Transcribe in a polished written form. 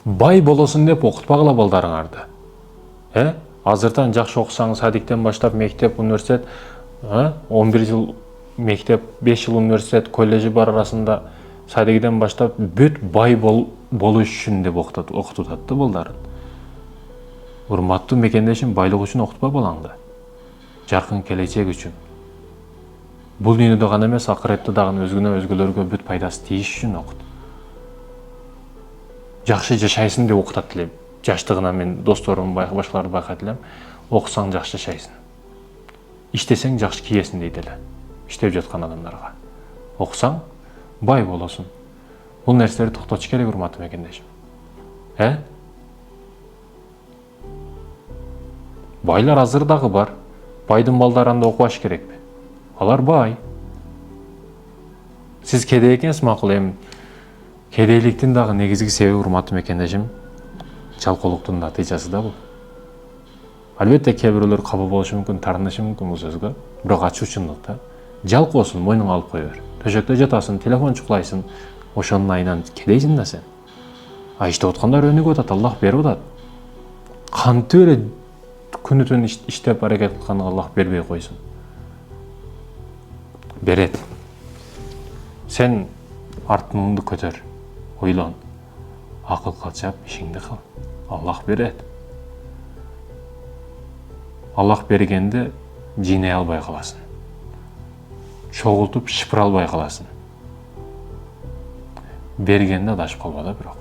бай болосун деп окутпагыла балдарыңарды. Азырдан жакшы окусаңыз, садиктен баштап мектеп, университет, 11 жыл мектеп, 5 жыл университет, колледжи бар арасында садигиден баштап бүт бай болуш үчүн деп окутат да балдарын. Урматтуу мекендешим, байлык үчүн окутпа балаңды. Жаркын келечек үчүн. Бул дүйнөдө гана эмес, акыретте дагы өзгөлөргө бүт пайдасы тийиш үчүн окут. Жакшы жашайсың деп окутат элем. Жаштыгынан мен досторум, башкаларды байкайт элем. Окусаң жакшы жашайсың. Иштесең жакшы кийесиң дейт эле. Иштеп жаткан адамдарга. Окусаң бай болосуң. Бул нерселерди токтотуш керек, урматтуу мекендешим. Байлар азыр дагы бар. Байдын балдары анда окубаш керекпи? Алар бай. Сиз кедей экенсиз, макул, эми кедейликтин дагы негизги себеби, урматтуу мекендешим, жалкоолуктун натыйжасы да бул. Албетте кээ бирөөлөр капа болушу мүмкүн, таарынышы мүмкүн бул сөзгө, бирок ачуу чындык да. Жалкоосуң, мойнуңа алып кое бер. Төшөктө жатасың, телефон чуклайсың, ошонун айынан кедейсиң да сен. Иштеп аткандар өнүгүп атат, Аллах берип атат. Кантип эле күнү түн иштеп аракет кылганга Аллах бербей койсун. Берет. Сен артыңды көтөр, ойлон. Акыл калчап, ишиңди кыл. Аллах берет. Аллах бергенди жыйнай албай каласың. Чогултуп шыпыра албай каласың. Бергенде адашып калба да бирок.